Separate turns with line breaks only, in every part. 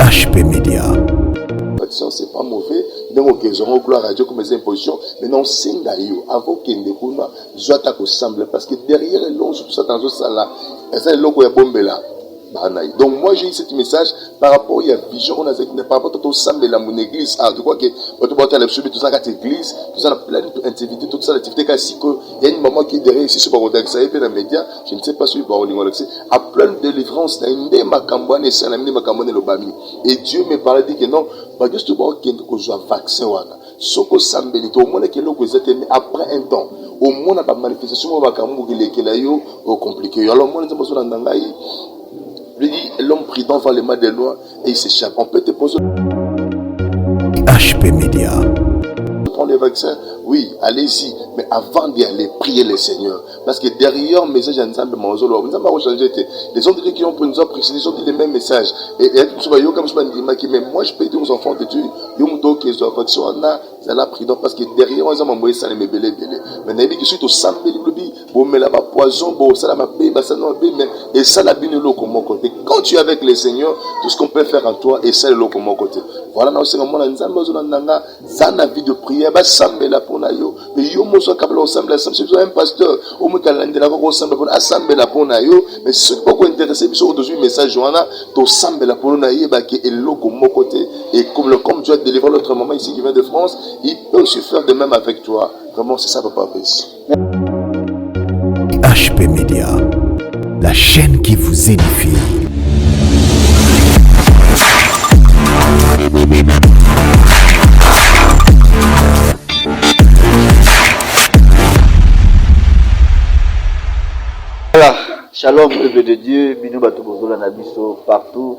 HP Media.
C'est pas mauvais, donc ils auront gloire à Dieu comme des impositions, mais non, c'est d'ailleurs, avant qu'il ne soit pas semble, parce que derrière l'eau, tout ça dans ça là, et ça, l'eau qui est bombé là. Donc moi j'ai eu ce message par rapport à la vision on a par rapport au samedi la mon église tu crois que tout ça église tout ça plein d'activités tout ça l'activité il y a une maman qui est derrière ici sur le ça et puis dans les médias je ne sais pas si par à plein de délivrances et Dieu me parlait dit que non pas juste pour qu'il y ait un vaccin ce que samedi au moins que l'eau après un temps au moins la manifestation va compliqué alors moi nous avons lui dit, l'homme prudent va les mains des lois et il s'échappe. On peut te poser.
HP Media.
Prendre les vaccins, oui, allez-y. Mais avant d'y aller, priez le Seigneur. Parce que derrière le message ensemble, les autres qui ont pris, ils ont dit les mêmes messages. Et mais moi je peux dire aux enfants de Dieu, ils ont vaccin, parce que derrière, ils ont envoyé ça, les bébés. Mais il y a des gens qui sont mais là, poison, ça la et ça la bine l'eau comme mon côté. Quand tu es avec le Seigneur, tout ce qu'on peut faire en toi, et ça l'eau comme mon côté. Voilà, nous sommes en train de vie de prière, la pour nayo. Mais yo mo so kabla ensemble, c'est un pasteur, au moins calendrier la ensemble pour assemble la pour nayo. Mais ce qui peut intéresser, sur aujourd'hui message Johanna, to semble la pour nayo, bah qui est l'eau comme mon côté. Et comme Dieu a délivré l'autre maman ici qui vient de France, il peut aussi faire de même avec toi. Vraiment, c'est ça, papa.
HP Media, la chaîne qui vous édifie.
Voilà, shalom peuple de Dieu, bino bato bozola na biso partout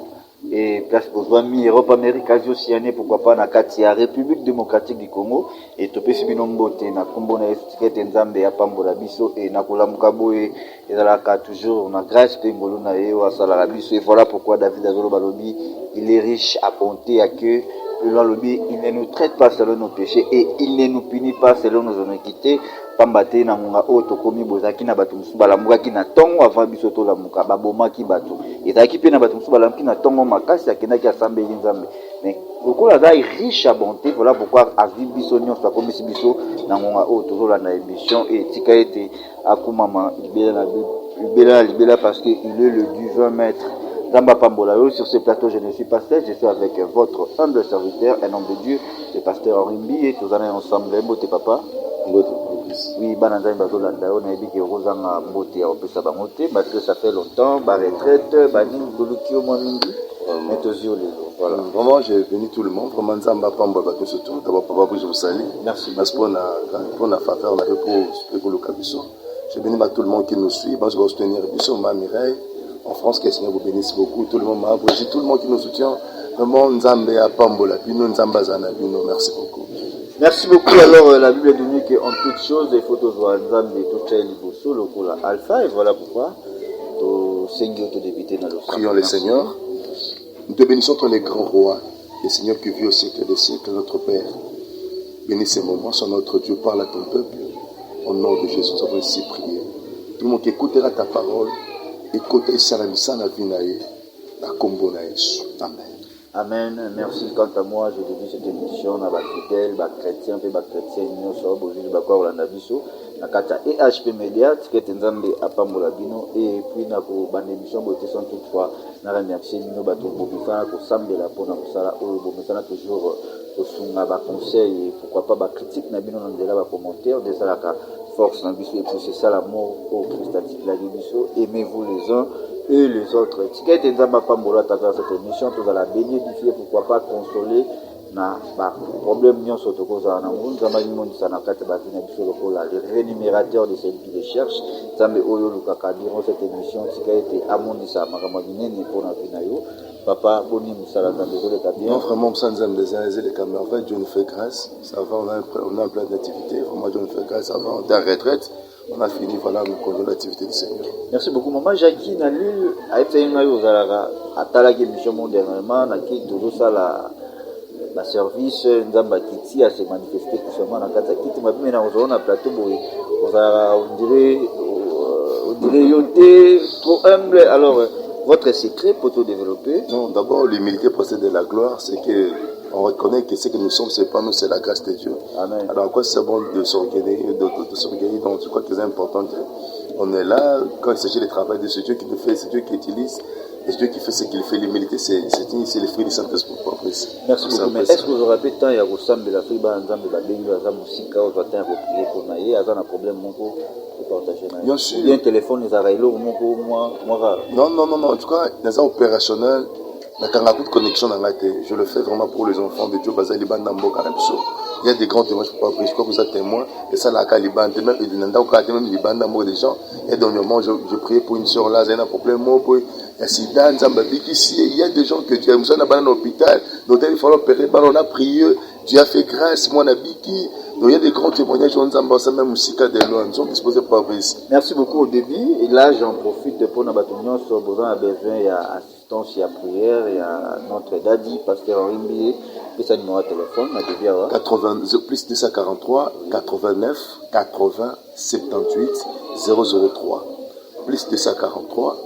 et place bozoa mi Europe, Amérique, Asie, Océanie, pourquoi pas na kati ya République démocratique du Congo et topesi bino mbote na kombo na etikete nzambe ya pambola biso et na kolamuka boye ezalaka toujours na grâce pe ngolo na ye wasala la biso et voilà pourquoi David azolo balobi il est riche à bonté à que le lobby il ne nous traite pas selon nos péchés et il ne nous punit pas selon nos iniquités. Pambate na munga oto komi bozaki na bato musu balamukaki na tongo avant biso to lamuka babomaki bato ezaki pe na bato musu balamukaki na tongo makasi akendaki asambeli nzambe mais lokola azali riche à bonté voilà pourquoi avi biso nyonso akomisi biso na munga oto tozolanda émission et tika ete akumama libela parce que il est le divin maître Zamba Pambolayo. Sur ce plateau, je ne suis pas seul, je suis avec votre humble serviteur, un homme de Dieu, le pasteur Orimbi, et tous allons ensemble. Mbote papa. Oui, bananza bazolanda on a dit que Rosanga Mbote a opesa bangote parce que ça fait longtemps, ba retraite, bani dolukio momingi.
Voilà, vraiment j'ai béni tout le monde, vraiment Zamba Pambolayo tout ce tour. D'abord papa je vous salue.
Merci.
Parce qu'on a faveur, on a pour le cabisso. Je bénis tout le monde qui nous suit, je vais soutenir Bissot, ma Mireille. En France, que le Seigneur vous bénisse beaucoup. Tout le monde m'a approché, tout le monde qui nous soutient. Vraiment, Nzambe à Pambola, Bino, Nzamba Zana, Bino. Merci beaucoup.
Merci beaucoup. Alors, la Bible dit qu'en toutes choses, il faut toujours Nzambe, tout tel Bosso, le Kola Alpha, et voilà pourquoi.
Prions le Seigneur. Nous te bénissons, ton les grands rois, le Seigneur qui vit au siècle des siècles, notre Père. Bénis ces moments, sur notre Dieu, parle à ton peuple. Au nom de Jésus, nous avons ici prié. Tout le monde qui écoutera ta parole. Écoutez Salamissa na Vinaye, la Combo na Yesu. Amen.
Amen. Merci. Quant à moi, je dédie cette émission à ma fidèle, ma chrétien, ma chrétien, nous sommes au Jésus Bakwa Olanda Biso, na Kata et HP Media, Ticket Nzambe à Pambola Bino, et puis na ko bande émission beauté sans toutefois, na remercier Mino Bato Bobifana, ko Sambela pour na Kusala, ou Bobifana toujours au Sunga, ba conseil, et pourquoi pas ba critique, na Bino Nandela, ba commentaire, de Salaka. Force dans Bissot et puis c'est ça l'amour au Christatique la Bissot. Aimez-vous les uns et les autres. Ticket et Nzamba Pambola à travers cette émission, tu vas la bénéficier, pourquoi pas consoler na problème nion soto koza na moun Nzamba Nimondi Sanakate Bavina Bissot lokola le rémunérateur de celui qui les cherche. Nzambe Oyo Lukaka durant cette émission, Ticket et Amondisa Maramabinene pour la Finayo. Papa, Boni Moussala, désolé, t'as bien.
Non, vraiment, sans des années de caméra, Dieu nous fait grâce. Ça va, on a un plein d'activités. Vraiment, Dieu nous fait grâce. Ça va, on est en retraite. On a fini, voilà, nous continuons l'activité du Seigneur.
Merci beaucoup. Maman Jackie, n'a lu, a été une maille aux Alara, à Talaki, Mission Mondialement, n'a qui tout ça, la service, Nzamba Kiti, a se manifesté tout simplement dans Kata Kiti. Ma bien, on a un plateau, on dirait, yoté, trop humble. Alors, votre secret pour tout développer?
Non, d'abord, l'humilité procède de la gloire, c'est que on reconnaît que ce que nous sommes, c'est pas nous, c'est la grâce de Dieu.
Amen.
Alors, à quoi c'est bon de s'organiser, donc je crois que c'est important. On est là, quand il s'agit du travail de ce Dieu qui nous fait, c'est Dieu qui utilise, et Dieu qui fait ce qu'il fait. L'humilité, c'est le fruit du Saint-Esprit.
Merci beaucoup. Mais est-ce que vous aurez pu tant ya ressemble la fille banzambe ba bengi za musika au vatin replier pour naïe à un problème moko pour partager naïe.
Bien sûr.
Bien téléphone les arailo moko moi.
Non. En tout cas, dans un opérationnel, dans un coup de connexion dans la tête, je le fais vraiment pour les enfants de Dieu. Bazali bandambo karamso. Il y a des grands témoins, je ne peux pas prier, je crois que vous êtes témoins. Et ça, la Caliban, même les bandes d'amour des gens. Et dernièrement, je priais pour une soeur là, j'ai un problème, il y a des gens que Dieu a mis dans l'hôpital, il faut opérer, on a prié, Dieu a fait grâce, moi, on a biki. Donc il y a des grands témoignages, on a même musique de loin, nous sommes disposés pour prier.
Merci beaucoup au début. Et là, j'en profite pour nous battre sur besoin de besoin, il y a assistance, il y a prière, il y a notre daddy, pasteur Henri Mbié. Ça numéro de téléphone, ma
80, plus 243 89 80 78 003 plus 243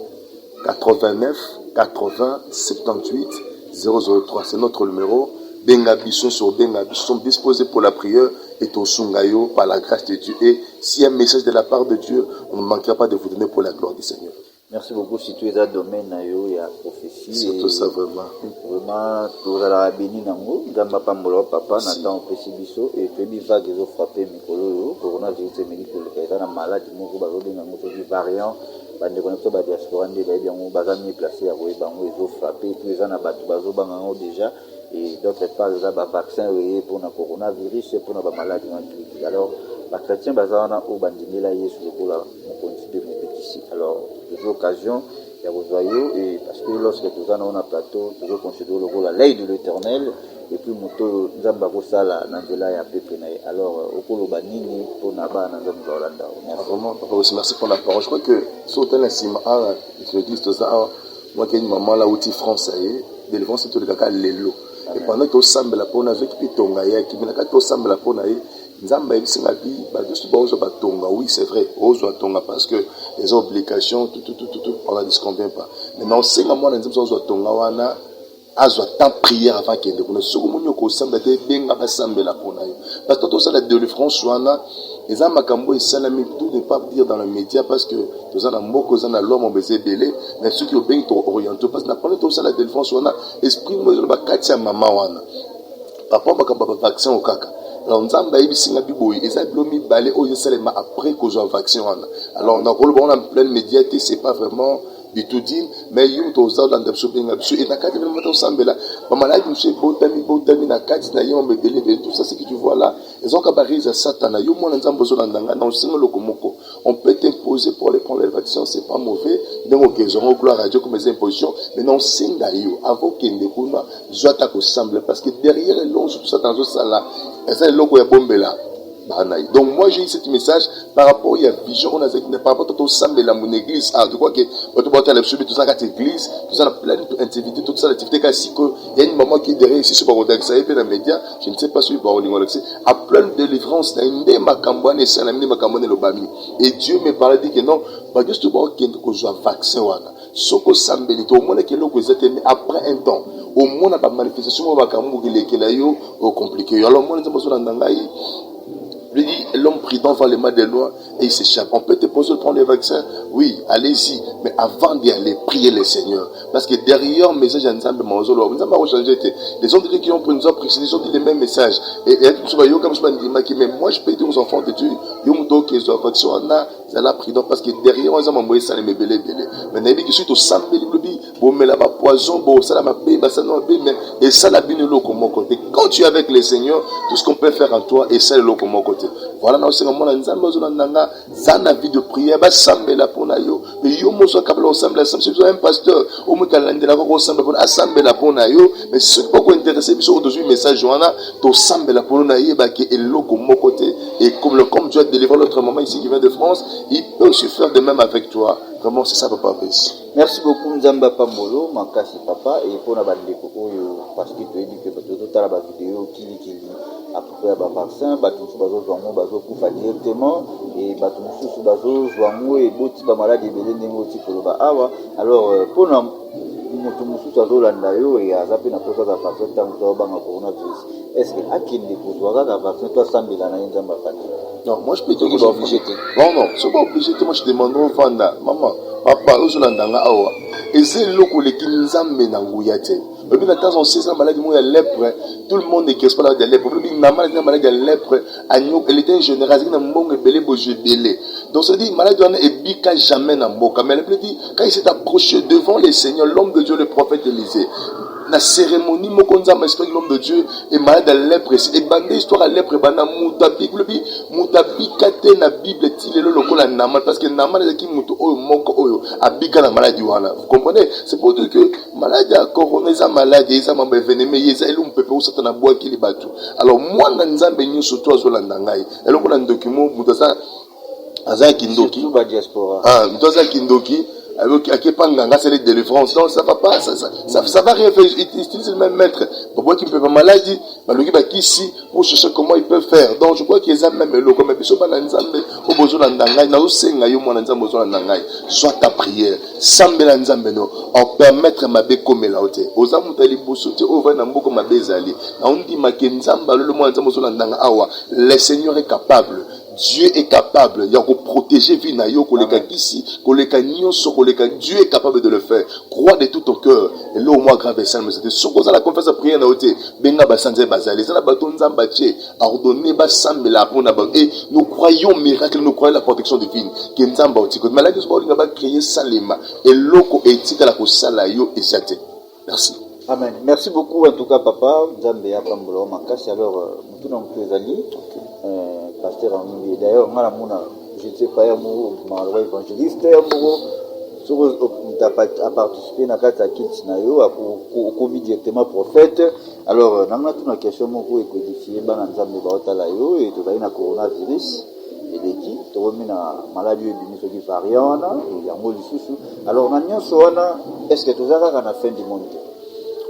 89 80 78 003, c'est notre numéro. Benga Bisson sur Benga Bisson, sommes disposés pour la prière et au Sungayo par la grâce de Dieu. Et s'il y a un message de la part de Dieu, on ne manquera pas de vous donner pour la gloire du Seigneur.
Merci beaucoup. Si tu es dans le domaine, il y a prophétie.
C'est tout ça vraiment.
Vraiment, tout ça béni nango. Gamba pambolo papa, Nathan Pesibiso et puis vague ils ont frappé Mikolo. Coronavirus est médical. Il y a une maladie, mon gars, il y a un variant. Bande connecté à la diaspora, il y a un bazami placé à Roy Bango, ils ont frappé. Tous les ans, bazo bango déjà. Et d'autre part, il y a un vaccin pour le coronavirus et pour la maladie. Alors, les chrétiens bazana au bandimela Yesu le la mon de ici. Alors, toujours occasion, il y a vos joyaux, et parce que lorsque nous avons un plateau, toujours considérer le rôle à l'œil de l'Éternel, et puis moto Zambako Sala, Nandela et Apépé. Alors, au Kolo Banini, pour Naba, Nandela Olanda.
Vraiment, papa aussi, merci pour la parole. Je crois que, sur un ciment, l'église, tout ça, moi qui ai une maman là où tu français, délivrance, c'est tout le caca, l'élo. Et pendant que tu sembles la peau, avec qui tonga, qui vient à semble la peau, Nzamba ebisingabi badusu baozo batonga, oui c'est vrai ozo batonga parce que les obligations tout on ne disconvient pas. Maintenant c'est moi na nzamba ozo batonga wana azwa tant prière avant qu'il ne connaisse sogo munyo ko samba te benga basambela pona yo parce que tout ça la délivrance wana eza makambo esalami tout ne pas dire dans les médias parce que tout ça na mboko za na l'homme obese belé mais ceux qui obéissent orienté parce que na parler tout ça la délivrance wana esprit moi ba katia mama wana papa bakaba vaccin au kaka. Alors, nous avons dit que nous avons après qu'on a vaccin. Alors, on a plein de médias, ce n'est pas vraiment du tout dit, mais il y a des gens qui ont été et tout ça, c'est que tu vois là. Ils ont cabaret Satan. On peut t'imposer pour aller prendre les vaccins, c'est pas mauvais. Donc, ils auront gloire à Dieu comme des impositions. Mais non, c'est avant qu'il ne semble parce que derrière l'eau, tout ça dans ce salle-là, c'est l'eau est bombé là. Donc moi j'ai eu ce message par rapport à la vision on a par rapport au samedi la mon église tu crois que tu vas aller subir tout ça à l'église tout ça plein d'activités toute ça l'activité il y a une maman qui est derrière ici sur le ça et puis dans les médias je ne sais pas si par à plein de délivrances et Dieu me parlait dit que non pas juste pour qu'il y ait un vaccin ce que samedi au moins que l'eau après un temps au moins la manifestation va compliqué alors moi nous avons besoin d'engager. Lui dit, l'homme prudent va les mains des lois et il s'échappe. On peut te poser de prendre les vaccins, oui, allez-y, mais avant d'y aller, priez le Seigneur. Parce que derrière le message d'Anzambe Manzolo, nous avons changé. Les autres qui ont pris nous ont précisé, ils ont dit les mêmes messages. Et mais moi je peux dire aux enfants de Dieu, ils ont dit qu'ils ont vaccin, c'est là prudent parce que derrière, ils ont envoyé ça, les belé. Mais Nabi qui suit au samedi, bon, mais là-bas, poison, bon, ça là, mais et ça la bine l'eau comme mon côté. Quand tu es avec le Seigneur, tout ce qu'on peut faire en toi, et ça l'eau comme mon côté. Voilà, nous sommes en zana vie de prière, bah, sambela pour nayo. Mais yo, moi, soit capable de sambela, si vous avez un pasteur, au moins, calendrier, d'accord, sambela pour sambela pour nayo. Mais ceux qui sont intéressés, ils sont au-dessus du message, Johanna, to sambela pour nayo, bah, qui est l'eau comme mon côté. Et comme Dieu a délivré l'autre maman ici qui vient de France, il peut aussi faire de même avec toi. Vraiment, c'est ça, papa.
Merci beaucoup, Nzamba Pambolo, Mankasi Papa, et pour la bande parce que tu as dit que tu as la vidéo qui à peu près un vaccin, directement, et et boti ba malade ebele ndenge oti koloba awa alors mpona moto mosusu azolanda yo aza mpe na posa za vaccin ntango tobanga coronavirus est ce que akende kozwa kaka vaccin to asambela na ye nzambe afandi?
Non, moi je peux te dire. Non, c'est pas obligé. Moi je demanderai au Fanda, maman, papa, où je l'entends awa. Et c'est le coup qui nous amène à Ngouyate. Et puis, dans on sait ça, maladie, moi, il y a lèpre. Tout le monde ne casse pas la lèpre. Et puis, ma maladie, il y a lèpre. Elle était générale, il y a un bon belé, bougé, belé. Donc, ça dit, maladie, on est bika jamais dans Moka. Mais elle dit, quand il s'est approché devant les seigneurs, l'homme de Dieu, le prophète Élisée, la cérémonie mokonza m'esprit l'homme de Dieu est malade de lèpre et bandé histoire à lèpre bana mutabi kate na bible ti lelo lokola namal parce que namal ezaki mutu oyo moko oyo abika na maladie wana, vous comprenez? C'est pour dire que maladie à corona eza maladie eza mamba envenenné eza elu mpepe usata na bois ki libatu. Alors moi na nzambe nyuso to azolanda ngai eloko na document mutasa aza kindoki
ba diaspora
mutasa kindoki avec Panganga, c'est les délivrances. Donc ça va pas, ça va rien faire. Ils utilisent le même maître. Pour voir qu'il peut pas maladie, mais le ici pour chercher comment ils peuvent faire. Donc je crois qu'ils ont même le comme mais souvent dans Nzambe au besoin d'angai, na usenga yo mwana Nzambe besoin d'angai. Soit ta prière, sambela Nzambe no, en permettre ma be comme la haute. Aux amutali bosote au va na mboko ma bezali. Na on dit ma Nzamba le mwana Nzambe besoin d'anga awa. Le Seigneur est capable. Dieu est capable. Il y a que protéger vie na yo koleka kisi, koleka nyonso. Dieu est capable de le faire. Crois de tout ton cœur. Et là, au moins, grave et salme, c'était ce qu'on a la confiance à prier. Benga basanze bazali. Ça, la bâton nzambaché. Ordonné basambe la pona. Et nous croyons miracle, nous croyons la protection divine. Qui nzamba otiko. Malade, on va créer salema. Et loko etika la kosala yo et sate. Merci.
Amen. Merci beaucoup, en tout cas, papa. Nzambe ya pambolo makasi. Alors, nous nous ezali. Pasteur Amimi. D'ailleurs, on a la mouna. Je ne sais pas, malheureux évangéliste, a participé à la kit nayo a commis directement prophète. Alors nanga tuna question moko e codifier bana nzambe ba otala yo et to na coronavirus et leki to remina maladie et bimiso qui variant et yango lisusu. Alors na nyonso wana est-ce que to zaka na fin du monde?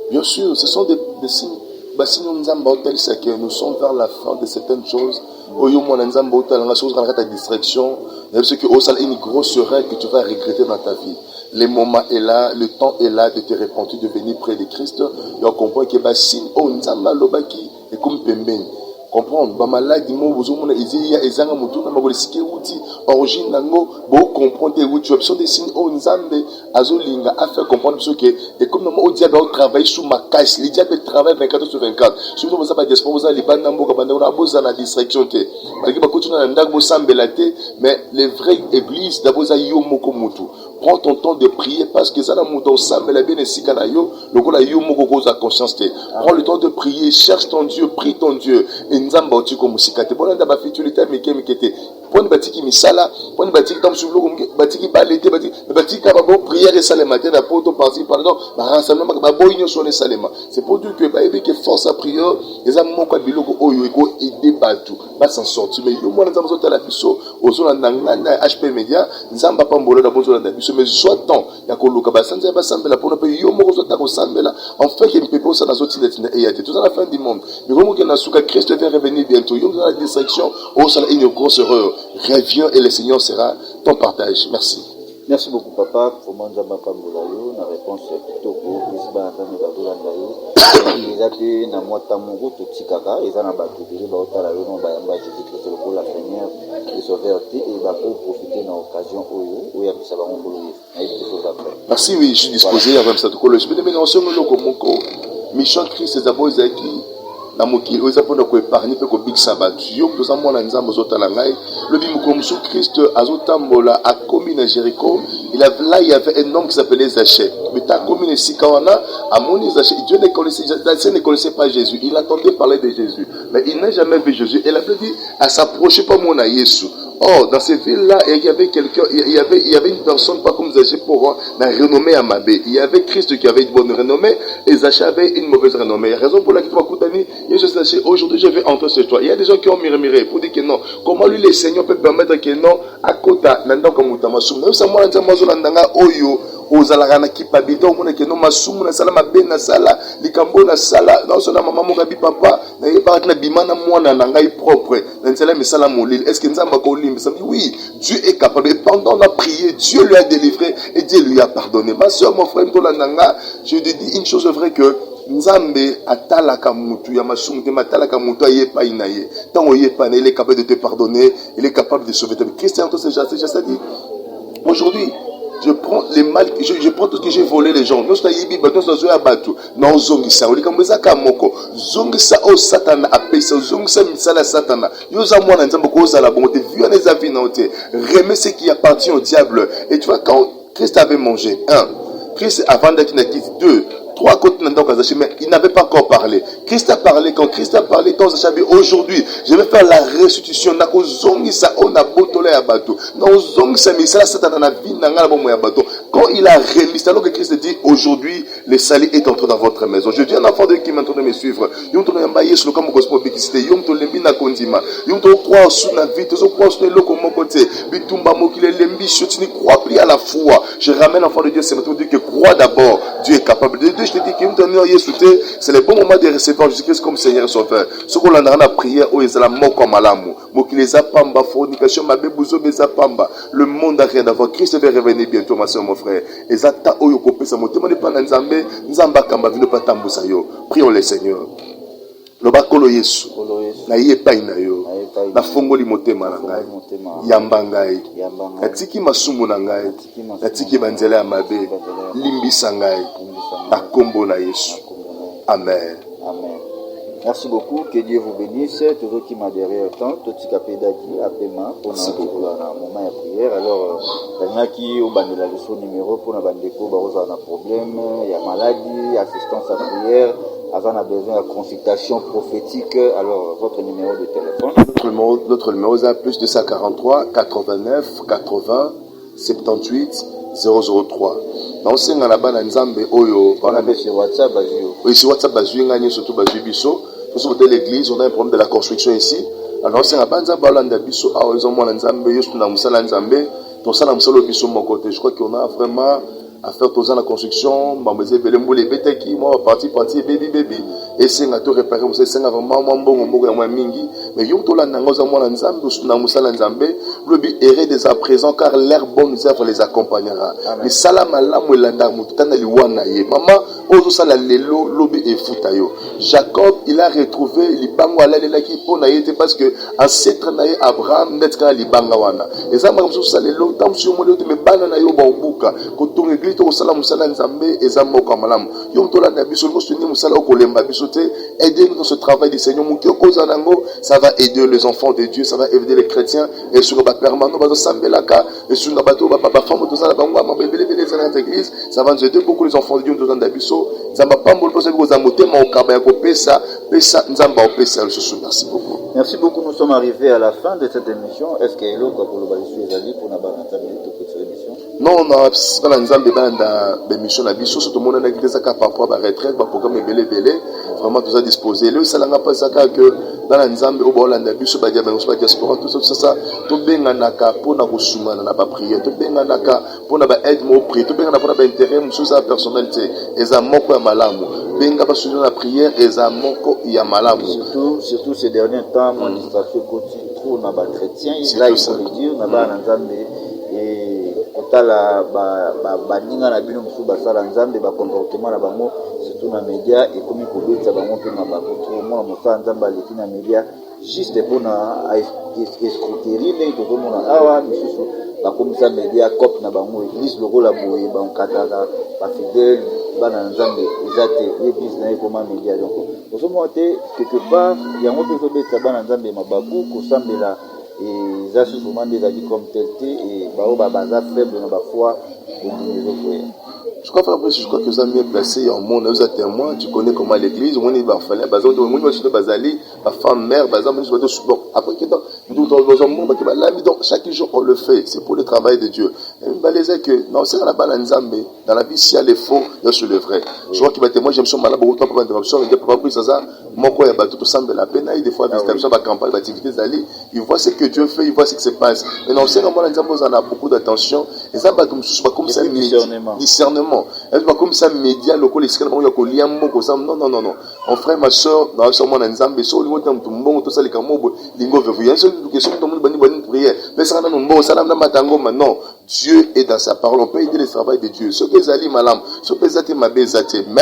Bien sûr, ce sont des signes. Sinon nzamba otel c'est que nous sommes vers la fin de certaines choses. Oyo mona nzamba otel la chose dans ta distraction. C'est que ça une grosse erreur que tu vas regretter dans ta vie. Le moment est là, le temps est là de te repentir, de venir près de Christ. Et on comprend que signe oh nzamba lobaki et comme pembeni. Comprendre ba maladi mo bozomona iziya ezanga mutuna makolesike uti origine nango bo comprendre uti option des signes o nzambe azolinga a faire comprendre ce que et comme normalement au diable travaille sous ma caisse le diable travaille 24 sur 24 surtout vous avez diaspora vous allez banda mboka banda on a besoin de distraction te malgré ba continue na ndako sambela te mais les vraies églises d'abord za yo moko mutu prends ton temps de prier parce que ça na muto sambela bien esika na yo lokola yo moko koza conscience te prends le temps de prier cherche ton Dieu prie ton Dieu nzamba otiko musikate bona nda ba futilité mikete poni batiki misala poni batiki tam sur le batiki balete batiki ka ba prière et salle matin na poto parti pardon ba rassemblement ba boyino sonné salema c'est pour dire que ba que force à prière les amoko biloko oyo eko aider batu ba s'en sortir mais yo mona nzamba zotala biso ozona ndanga HP Media nzamba pambola da bozo na biso mais soit temps ya koluka ba sanza ba sambela pona pe yo moko zota ko sambela en fait que pepo ça na zotina et ya tout à la fin du monde mais comme que na suka Christ vient revenir bientôt yo dans la distraction oh ça une grosse erreur. Reviens et le Seigneur sera ton partage. Merci.
Merci beaucoup, papa. Pour moi, Nzamba Pambolayo, la réponse est plutôt pour Prisba Antane Badolandayo. Les appels na Mouatamouro, tout Tikaka, ils en ont battu. Ils ont battu la non Bayamba, Jésus-Christ, le pour la première, les sauveurs, et ils vont profiter de l'occasion où il y a ça va m'envoyer.
Merci, oui, je suis disposé à même ça. Je peux te mélanger le Komoko. Mission Christ, c'est d'abord Zaki. Na mokili oza pona ko épargner pe ko big sabat yo toza mwana nzambo zotala ngai le bimukomsu Christ azotambola a commis na Jéricho il y avait un homme qui s'appelait Zachée mais ta commune sikawana a moni Zachée Dieu ne connaissait pas Jésus il attendait parler de Jésus mais il n'a jamais vu Jésus il a dit à s'approcher pas mon Jésus. Or, dans ces villes-là, il y avait quelqu'un, il y avait une personne pas comme Zachée pour la renommée à Mabé. Il y avait Christ qui avait une bonne renommée et Zachée avait une mauvaise renommée. La raison pour laquelle tu vas Koutani, aujourd'hui je vais entrer chez toi. Il y a des gens qui ont murmuré pour dire que non. Comment lui, le Seigneur peut permettre que non, à Kota, Nanda Kamutamassou, même ça, moi, Oyo, ozalaka na kipabilité omona ke no masumu na sala mabe na sala likambo na sala na sona mama mo kabi papa na yeba na bimana mwana na ngai propre na nzela misala molili est-ce que nzamba ko limbisa oui Dieu est capable et pendant la prière Dieu lui a délivré et Dieu lui a pardonné. Ma soeur, mon frère, je te dis une chose vraie que Nzambe atalaka mutu ya masumu te matalaka mutu ayepa inaye. Tant oyepa il est capable de te pardonner, il est capable de sauver ta vie. Christian, c'est déjà dit. Aujourd'hui, je prends les mal, je prends tout ce que j'ai volé les gens. Nous sommes yibi, nous sommes zoya batu. Non zongisa, oli kamweza kamoko. Zongisa o satana apesa, zongisa misala satana. Yoza mwana nzambe ko za la bonté, vu les avis na ote. Remets ce qui appartient au diable. Et tu vois quand Christ avait mangé, Christ avant d'être natif, 2, 3 côtés mais il n'avait pas encore parlé. Christ a parlé, quand Christ a parlé, quand aujourd'hui, je vais faire la restitution. Quand il a remis, c'est alors que Christ dit aujourd'hui, le salut est entré dans votre maison. Je dis à un enfant de qui m'entend me suivre. Je ramène l'enfant de Dieu, c'est maintenant que crois d'abord. Dieu est capable de Dieu. Je te dis que c'est le bon moment de recevoir Jésus-Christ comme Seigneur et Sauveur. Ce qu'on a dans la prière, ils ont la mort comme alamu. Fornication, le monde n'a rien d'avoir. Christ va revenir bientôt, ma soeur, mon frère. Et ça, prions le Seigneur. Le bakolo Yesu na yepai na yo na fongoli motema na ngai yamba ngai natiki masumu na ngai natiki banzela ya mabe limbisa ngai na kombo na Yesu. Amen.
Amen. Merci beaucoup, que Dieu vous bénisse. Toujours qui m'a derrière temps, tout ce qui a fait d'adi, appelez-moi pour un moment de prière. Alors, il y a qui ont bandé la leçon numéro pour un bandéco, un problème, il y a maladie, assistance à prière, avant on a besoin de consultation prophétique. Alors, votre numéro de téléphone.
Notre numéro est plus 243 89 80 78 003. Dans ce cas, on a Nzambe Oyo.
On a sur WhatsApp,
oui, sur WhatsApp, surtout Biso. Nous sommes de l'église, on a un problème de la construction ici. Alors, on a Nzambe Olanda Biso, ils ont moins Nzambe, ils ont Moussala Nzambe, donc ça, Moussala Biso, mon côté. Je crois qu'on a vraiment à faire tout ça la construction. Mamazé Belembo, les bêtes qui, moi, parti, baby. Et c'est un tout réparé, c'est un vraiment bon, mingi. Mais yon to la nangoza mwana nzambe, na musala nzambe, le but erré dès à présent, car l'air bonne œuvre les accompagnera. Mais salam alam ou landa mutana liwana ye. Maman, ozo sala lelo, lobi et futayo. Jacob, il a retrouvé libango ala lela ki pona yete parce que ancêtre na ye Abraham net ka libanga wana. Et ça m'a sala lelo, tam sur mo te me bana na yo ba obuka. Ko to église to sala musala nzambe ezamo kamalam. Yon to la na biso mo suni musala okolemba biso te, aider-nous dans ce travail du Seigneur. Mon cœur cause anango, ça va aider les enfants de Dieu, ça va aider les chrétiens. Et sur le permanent, et sur le bateau, ça va nous aider beaucoup les enfants de Dieu dans l'Abisso. Ça va pas me poser vos amotés, mais au Kabaya, merci beaucoup.
Merci beaucoup, nous sommes arrivés à la fin de cette émission. Est-ce qu'il y a l'autre pour le balisser Zali pour la cette émission?
Non, on a dans l'ensemble de l'émission d'Abisso, tout le monde a quitté ça par rapport à la retraite, par programme belé, vraiment tout ça disposé. Le ça n'a pas ça que dans l'ensemble au Bolanda biso ba diaspora tout ça to benga naka pona ko sumana na ba prière to benga naka pona ba aide mo prière to benga na pona ba intérêt musuza personnalité eza moko ya malamu benga ba soutenir la prière eza moko ya malamu
surtout ces derniers temps mon distraction continue trop na ba chrétien là il faut le dire na ba nzambe et kotala ba ninga na bino musu ba sala nzambe ba comportement na bango surtout na média et comme ko betsa bango pe na ba contre mo na nzamba leki na média juste pour na escroquerie mais to mona awa misusu ba komisa média cop na bango église le rôle la boye ba nkataka ba fidèle bana nzambe ezate église na ekoma média donc ozo monter quelque part yango pe ko betsa bana nzambe mabaku ko sambela et ça souvent des avis comme tel et baza faible dans la foi de nos frères.
Je crois que ça mieux placé en monde aux témoins, tu connais comment l'église, on est fallait bazon de monde de bazali, la femme mère bazan de bon après que dans un monde donc chaque jour on le fait, c'est pour le travail de Dieu. Et balaisait que non c'est la balle nzambe dans la vie si elle est faux, il y a sur le vrai. Je crois qu'il va témoigner j'aime son malade beaucoup de interruption, il dit papa plus ça mon quoi il y a tout semble la peine des fois visitation ba campagne d'activité zali il voit ce que Dieu fait, il voit ce qui se passe. Mais non, c'est normal, on a beaucoup d'attention. Et ça va comme ça, discernement. Comme ça, média, le col, non, non, non, non. Mon frère, ma soeur, dans ce moment, ensemble, so, lingo tam tumbo, tout ça, les camots, lingo vevu. Il y a une seule question, tout le monde bonne prière. Mais ça, non, Dieu est dans sa parole. On peut aider le travail de Dieu. Ce que les alliés malam, ce que les alliés m'abézate, mais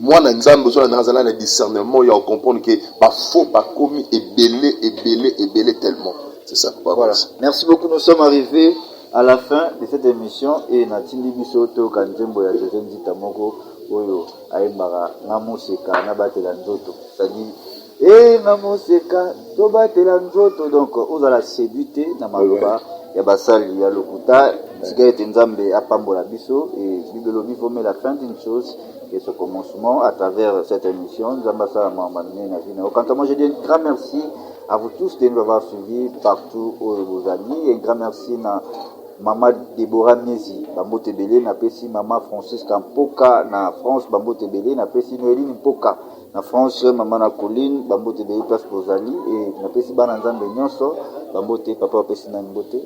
moi, dans le discernement, il y a à comprendre que pas faux, pas commis, et belé tellement. C'est ça.
Voilà. Merci beaucoup. Nous sommes arrivés à la fin de cette émission et Natindi Bisoto Kanjembo ya José Tamoko Oyo Aïmbara Namoseka Nabatela Nzoto. C'est-à-dire, Namoseka Tobatela Nzoto. Donc, on a la séduité, Namaluba, Yabasali, Yalokuta, Sigaret Nzambe, Apambola Biso, et Bibelobi met la fin d'une chose. Et ce commencement à travers cette émission. Quant à moi, je dis un grand merci à vous tous de nous avoir suivis partout où vous allez. Un grand merci à Maman Déborah Miezi, Bambo Tebele, na pesi Maman Francisca Mpoka, na France, Bambo Tebele, na pesi Noéline Mpoka, na France, Maman na Colline, Bambo Tebele, place Bozali, et na pesi Bananzambe Nyonso, Bambo Te, Papa Pesi Nanbote.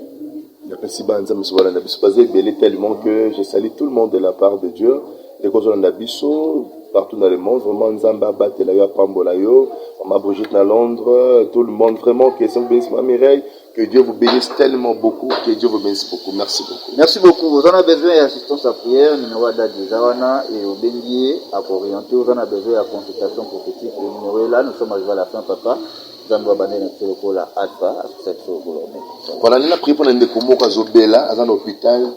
Na pesi Bananzambe Sovala, na pesi Bazé Belé tellement que je salue tout le monde de la part de Dieu. Les causes de Nabiso, partout dans le monde, vraiment Nzamba Batelayo, Pambolayo, Maman Brigitte à Londres, tout le monde, vraiment, que Dieu vous bénisse tellement beaucoup, que Dieu vous bénisse beaucoup. Merci beaucoup.
Merci beaucoup. Vous en avez besoin d'assistance à prière, numéro d'Adjawana et au Bendier, à orienter, vous en avez besoin de consultation prophétique, le numéro est là, nous sommes arrivés à la fin, papa. Nous allons abandonner notre Alpha, à cette chose.
Voilà, nous avons pris pour un découvert à Zobela, à l'hôpital.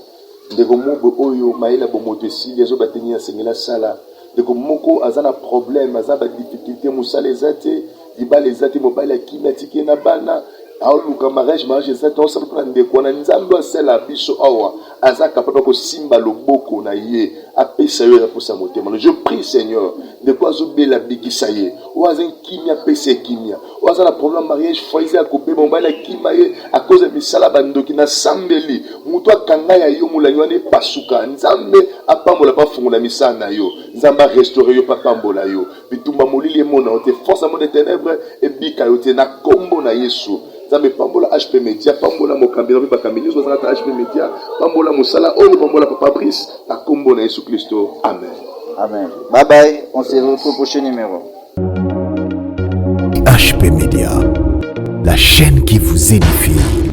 Ndeko moko oyo maila bomoto esili azo bateni ya sengela sala ndeko moko azana problème azaba difficulté musala ezate libala ezate mobile ya kimatike na bana aoluka mariage ezate on s'appelle ndeko na nzambe asala biso awa azaka papa ko simba loboko na ye apesa yo ya posa motema. Je prie Seigneur ndeko azobela bikisa ye oazen kimia pesa kimia oazana problème mariage foize akobe mobile ya kimaye à cause de misala bandoki na sambeli mutu akanga ya yo mulangi wana pasuka nzambe apambola pa fungula misala na yo nzambe restaurer yo pa pambola yo bitumba molili mona ote force à mon des ténèbres et bika yo te na kombo na Yesu nzambe pambola HP Media pambola mokambira pe bakamili zo zanga HP Media pambola musala oyo pambola papa Brice na kombo na Yesu Kristo. Amen.
Amen. Bye bye, on se retrouve au prochain numéro.
HP Media, la chaîne qui vous édifie.